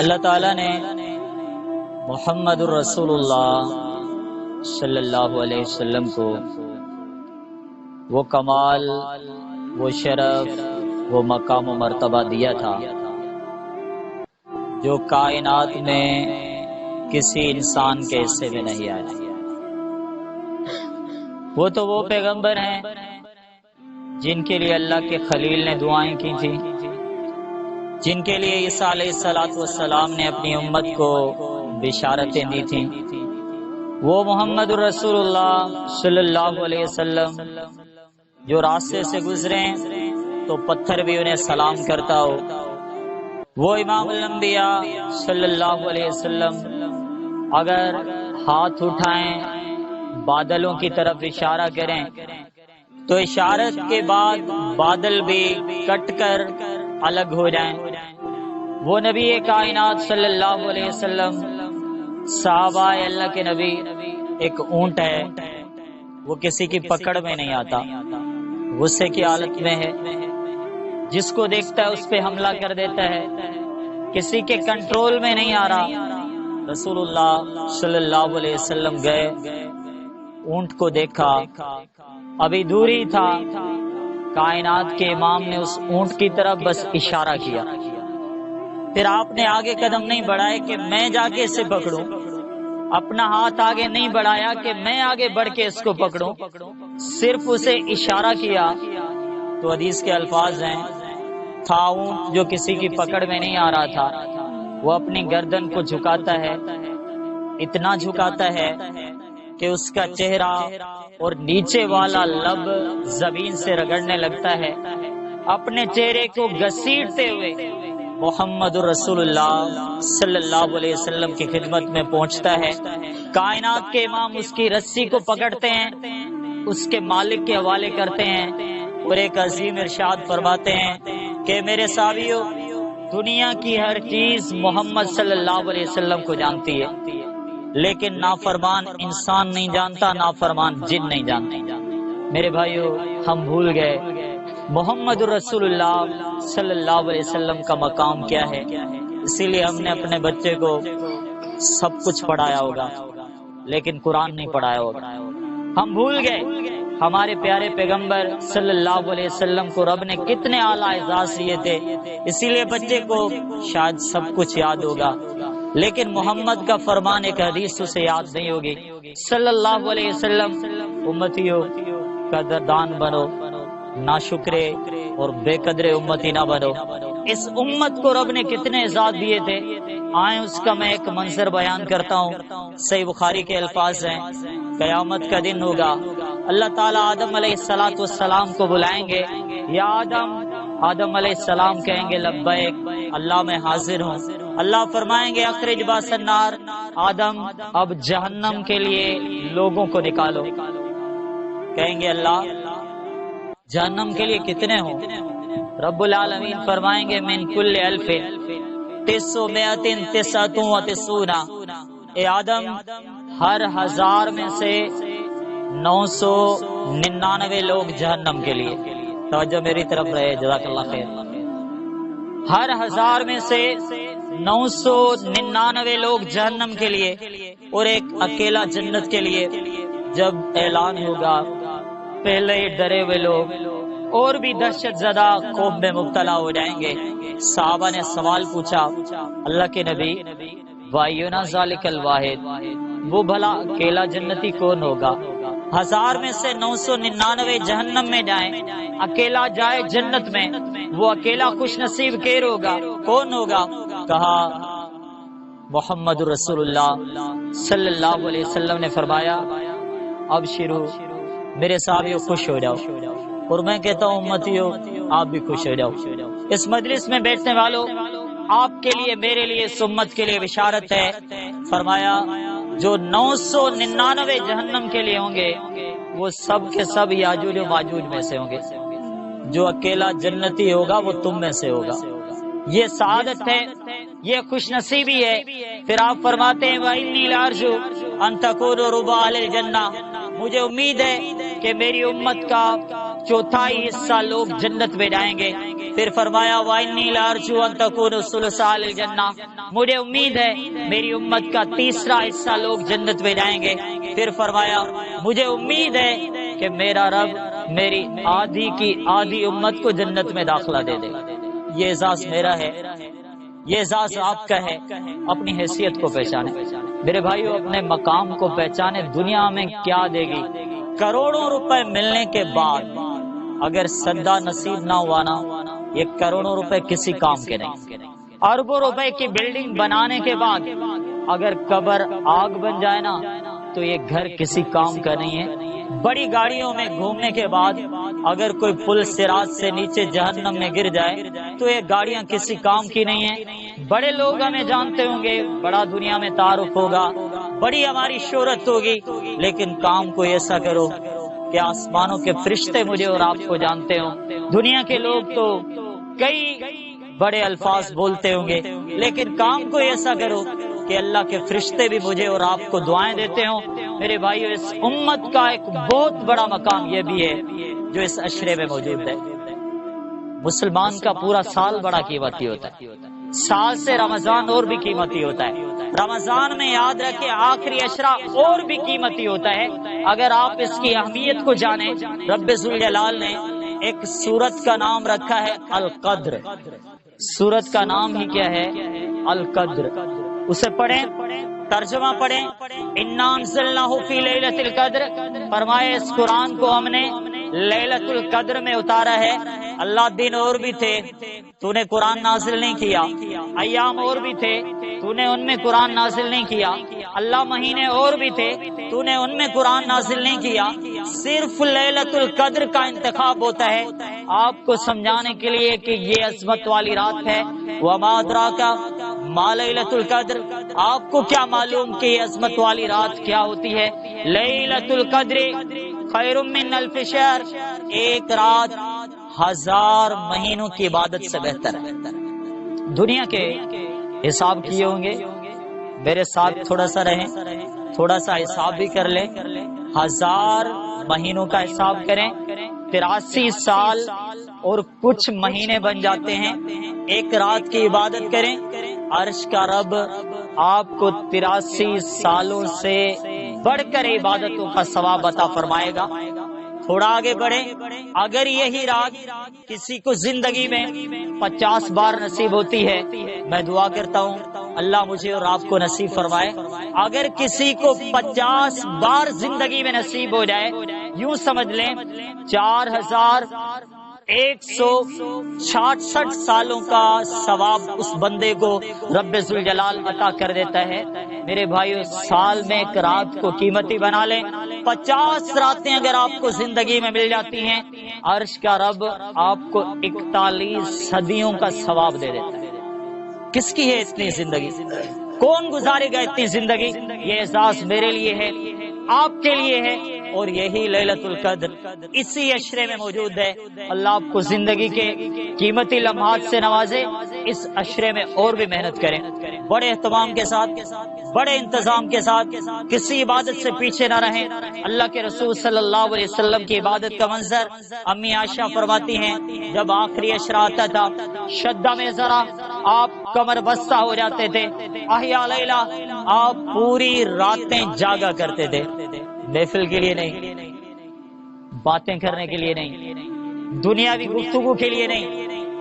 اللہ تعالیٰ نے محمد الرسول اللہ صلی اللہ علیہ وسلم کو وہ کمال، وہ شرف، وہ مقام و مرتبہ دیا تھا جو کائنات میں کسی انسان کے حصے میں نہیں آیا۔ وہ پیغمبر ہیں جن کے لیے اللہ کے خلیل نے دعائیں کی تھی، جن کے لیے عیسیٰ علیہ السلام نے اپنی امت کو بشارتیں دی تھیں۔ وہ محمد الرسول اللہ صلی اللہ علیہ وسلم جو راستے سے گزرے تو پتھر بھی انہیں سلام کرتا ہو۔ وہ امام الانبیاء صلی اللہ علیہ وسلم اگر ہاتھ اٹھائیں، بادلوں کی طرف اشارہ کریں تو اشارت کے بعد بادل بھی کٹ کر الگ ہو جائیں۔ وہ نبی کائنات صلی اللہ علیہ وسلم، صحابہ اللہ کے نبی، ایک اونٹ ہے، وہ کسی کی پکڑ میں نہیں آتا، غصے کی حالت میں ہے، جس کو دیکھتا ہے اس پہ حملہ کر دیتا ہے، کسی کے کنٹرول میں نہیں آ رہا۔ رسول اللہ صلی اللہ علیہ وسلم گئے، اونٹ کو دیکھا، ابھی دور ہی تھا، کائنات کے امام نے اس اونٹ کی طرف بس اشارہ کیا، پھر آپ نے آگے قدم نہیں بڑھائے کہ میں جا کے اسے پکڑوں، اپنا ہاتھ آگے نہیں بڑھایا کہ میں آگے بڑھ کے اس کو پکڑوں، صرف اسے اشارہ کیا۔ تو حدیث کے الفاظ ہیں، تھا اونٹ جو کسی کی پکڑ میں نہیں آ رہا تھا، وہ اپنی گردن کو جھکاتا ہے، اتنا جھکاتا ہے کہ اس کا چہرہ اور نیچے والا لب زمین سے رگڑنے لگتا ہے، اپنے چہرے کو گھسیٹتے ہوئے محمد رسول اللہ صلی اللہ علیہ وسلم کی خدمت میں پہنچتا ہے۔ کائنات کے امام اس کی رسی کو پکڑتے ہیں، اس کے مالک کے حوالے کرتے ہیں اور ایک عظیم ارشاد فرماتے ہیں کہ میرے صحابیو، دنیا کی ہر چیز محمد صلی اللہ علیہ وسلم کو جانتی ہے، لیکن نافرمان انسان نہیں جانتا، نافرمان جن نہیں جانتے۔ میرے بھائیو، ہم بھول گئے محمد رسول اللہ صلی اللہ علیہ وسلم کا مقام کیا ہے، اسی لیے ہم نے اپنے بچے کو سب کچھ پڑھایا ہوگا لیکن قرآن نہیں پڑھایا ہوگا۔ ہم بھول گئے ہمارے پیارے پیغمبر صلی اللہ علیہ وسلم کو رب نے کتنے اعلیٰ اعزاز دیے تھے، اسی لیے بچے کو شاید سب کچھ یاد ہوگا لیکن محمد کا فرمان ایک حدیث اسے یاد نہیں ہوگی۔ صلی اللہ علیہ وسلم، امتیوں قدردان بنو، ناشکرے اور بے قدرے امتی نہ بنو۔ اس امت کو رب نے کتنے اعزاز دیے تھے، آئیں اس کا میں ایک منظر بیان کرتا ہوں۔ صحیح بخاری کے الفاظ ہیں، قیامت کا دن ہوگا، اللہ تعالیٰ آدم علیہ السلام کو بلائیں گے، یا آدم، آدم علیہ السلام کہیں گے لبیک اللہ میں حاضر ہوں۔ اللہ فرمائیں گے اخرج باس النار، آدم اب جہنم کے لیے لوگوں کو نکالو۔ کہیں گے اللہ جہنم کے لیے کتنے ہوں؟ رب العالمین فرمائیں گے من کل الف تسعمائۃ تسعۃ وتسعون، اے آدم ہر 1000 میں سے 999 لوگ جہنم کے لیے۔ توجہ میری طرف رہے، جزاک اللہ خیر۔ ہر 1000 میں سے 999 لوگ جہنم کے لیے اور ایک اکیلا جنت کے لیے۔ جب اعلان ہوگا، پہلے ہی ڈرے ہوئے لوگ اور بھی دہشت زدہ خوف میں مبتلا ہو جائیں گے۔ صحابہ نے سوال پوچھا، اللہ کے نبی وایونا ذالک الواحد، وہ بھلا اکیلا جنتی کون ہوگا؟ 1000 میں سے 999 جہنم میں جائیں، اکیلا جائے جنت میں، وہ اکیلا خوش نصیب کیر ہوگا، کون ہوگا؟ کہا محمد رسول اللہ صلی اللہ علیہ وسلم نے فرمایا اب شروع میرے صحابیوں خوش ہو جاؤ، اور میں کہتا ہوں امتیوں آپ بھی خوش ہو جاؤ۔ اس مجلس میں بیٹھنے والوں، آپ کے لیے میرے لیے اس امت کے لیے بشارت ہے۔ فرمایا جو 999 جہنم کے لیے ہوں گے وہ سب کے سب یاجوج و ماجوج میں سے ہوں گے، جو اکیلا جنتی ہوگا وہ تم میں سے ہوگا۔ یہ سعادت ہے، یہ خوش نصیبی ہے۔ پھر آپ فرماتے ہیں وَإِنِّي لَأَرْجُو أَن تَكُونُوا رُبَعَ أَهْلِ الْجَنَّةِ، مجھے امید ہے کہ میری امت کا चौथाई हिस्सा लोग जन्नत में जाएंगे। फिर फरमाया वइन्नी लारजू अन तकूनु सुलसाल जन्ना, मुझे उम्मीद है मेरी उम्मत का तीसरा हिस्सा लोग जन्नत में जाएंगे। फिर फरमाया मुझे उम्मीद है कि मेरा रब मेरी आधी की आधी उम्मत को जन्नत में दाखिला दे दे। ये एजाज मेरा है, ये एजाज आपका है। अपनी हैसियत को पहचाने मेरे भाइयों, अपने मकाम को पहचाने। दुनिया में क्या देगी? करोड़ों रुपए मिलने के बाद अगर सद्दा नसीब ना हुआ ना, ये करोड़ों रुपए किसी काम के नहीं। अरबों रुपए की बिल्डिंग बनाने के बाद अगर कब्र आग बन जाए ना, तो ये घर किसी काम का नहीं है। बड़ी गाड़ियों में घूमने के बाद अगर कोई पुल सिरात से नीचे जहन्नम में गिर जाए, तो ये गाड़ियां किसी काम की नहीं है। बड़े लोग हमें जानते होंगे, बड़ा दुनिया में तारुफ होगा, बड़ी हमारी शोहरत होगी, लेकिन काम को ऐसा करो कि आसमानों के फरिश्ते मुझे और आपको जानते हो। दुनिया के लोग तो कई बड़े अल्फाज बोलते होंगे, लेकिन काम को ऐसा करो कि अल्लाह के फरिश्ते भी मुझे और आपको दुआएं देते हो। मेरे भाइयों, इस उम्मत का एक बहुत बड़ा मकाम ये भी है जो इस अशरे में मौजूद है। मुसलमान का पूरा साल बड़ा कीमती होता है, साल से रमजान और भी कीमती होता है। रमजान में याद रखे आखिरी अशरा और भी कीमती होता है। अगर आप इसकी अहमियत को जाने, रब्बे जुल जलाल ने एक सूरत का नाम रखा है अल कद्र। सूरत का नाम ही क्या है? अल कद्र। उसे पढ़ें, तर्जुमा पढ़ें। इन्ना अंज़लनाहु फी लैलतिल कद्र, फरमाए इस कुरान को हमने लैलतुल कद्र में उतारा है। अल्लाह दिन और भी थे, तूने कुरान नाजिल नहीं किया। अय्याम और भी थे, तूने उनमें कुरान नाजिल नहीं किया। अल्लाह महीने और भी थे, तूने उनमें कुरान नाजिल नहीं किया। सिर्फ लैलतुल कद्र का इंतखाब होता है आपको समझाने के लिए कि ये अज़मत वाली रात है। वमा अदराका मा लैलतुल कद्र, आपको क्या मालूम कि ये अज़मत वाली रात क्या होती है? लैलतुल कद्र खैरुम मिन अल्फ शहर, एक रात 1000 महीनों की इबादत से बेहतर है। दुनिया के हिसाब किए होंगे, मेरे साथ थोड़ा सा रहें, थोड़ा सा हिसाब भी कर लें। 1000 महीनों का हिसाब करें, 83 साल और कुछ महीने बन जाते हैं। एक रात की इबादत करें, अर्श का रब आपको 83 सालों से बढ़कर इबादतों का सवाब अता फरमाएगा। थोड़ा आगे बढ़े, अगर यही रात किसी को जिंदगी में 50 बार नसीब होती है, मैं दुआ करता हूँ अल्लाह मुझे और आपको नसीब फरमाए। अगर किसी को 50 बार जिंदगी में नसीब हो जाए, यूं समझ लें 4166 सालों का सवाब उस बंदे को रब्बे जुल जलाल अता कर देता है। मेरे भाइयों, साल में एक रात को कीमती बना लें। 50 रातें अगर आपको जिंदगी में मिल जाती हैं, अर्श का रब आपको 41 सदियों का सवाब दे देता है। किसकी है इतनी जिंदगी? कौन गुजारेगा इतनी जिंदगी? ये एहसास मेरे लिए है, आपके लिए है, और यही लैलतुल कद्र इसी अशरे में मौजूद है। अल्लाह आपको जिंदगी के कीमती लम्हात से नवाजे। इस अशरे में और भी मेहनत करें, बड़े एहतमाम के साथ, बड़े इंतजाम के साथ, किसी इबादत से पीछे न रहें। अल्लाह के रसूल सल्लल्लाहु अलैहि वसल्लम की इबादत का मंजर अम्मी आयशा फरमाती हैं, जब आखिरी अशरा आता था, शद्दा में जरा आप कमर बस्ता हो जाते थे। अहिया लैला, आप पूरी रातें जागा करते थे। महफिल के लिए नहीं, बातें करने के लिए नहीं, दुनियावी गुफ्तगू के लिए नहीं,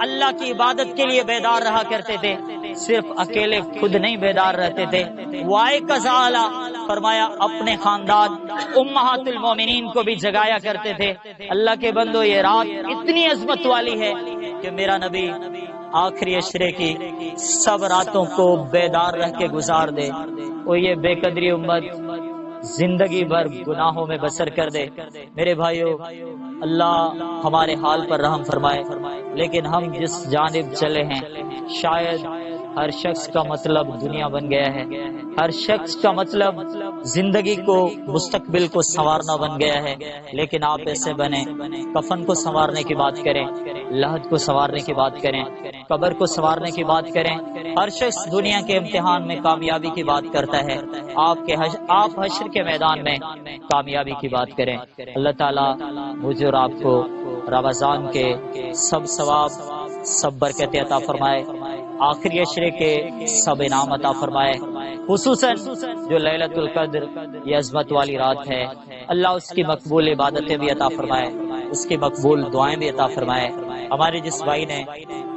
अल्लाह की इबादत के लिए बेदार रहा करते थे। सिर्फ अकेले खुद नहीं बेदार रहते थे, वाए कज़ाला फरमाया अपने खानदान उम्महातुल मोमिनीन को भी जगाया करते थे। अल्लाह के बंदो, ये रात इतनी अजमत वाली है कि मेरा नबी आखिरी अशरे की सब रातों को बेदार रह के गुजार दे। और ये बेकदरी उम्मत जिंदगी भर गुनाहों में बसर कर दे। मेरे भाइयों, अल्लाह हमारे हाल पर रहम फरमाए। लेकिन हम जिस जानिब चले हैं, शायद हर शख्स का मतलब दुनिया बन गया है, हर शख्स का मतलब जिंदगी को, मुस्तकबिल को संवारना बन गया है। लेकिन आप ऐसे बने, कफन को संवारने की बात करें, लहद को संवारने की बात करें, कब्र को संवारने की बात करें। हर शख्स दुनिया के इम्तिहान में कामयाबी की बात करता है, आप हश्र के मैदान में कामयाबी की बात करें। अल्लाह ताला मुझे और आपको رمضان کے سب ثواب سب برکت عطا فرمائے، آخری عشرے کے سب انعام عطا فرمائے، خصوصاً جو لیلۃ القدر یہ عظمت والی رات ہے، اللہ اس کی مقبول عبادتیں بھی عطا فرمائے، اس کی مقبول دعائیں بھی عطا فرمائے۔ ہمارے جس بھائی نے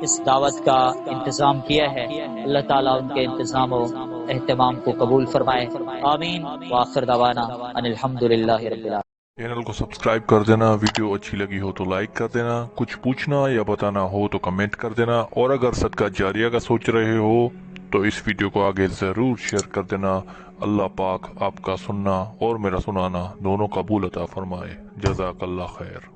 اس دعوت کا انتظام کیا ہے، اللہ تعالیٰ ان کے انتظام و اہتمام کو قبول فرمائے، آمین، وآخر دعوانا ان الحمدللہ رب العالمین۔ چینل کو سبسکرائب کر دینا، ویڈیو اچھی لگی ہو تو لائک کر دینا، کچھ پوچھنا یا بتانا ہو تو کمنٹ کر دینا، اور اگر صدقہ جاریہ کا سوچ رہے ہو تو اس ویڈیو کو آگے ضرور شیئر کر دینا۔ اللہ پاک آپ کا سننا اور میرا سنانا دونوں قبول عطا فرمائے۔ جزاک اللہ خیر۔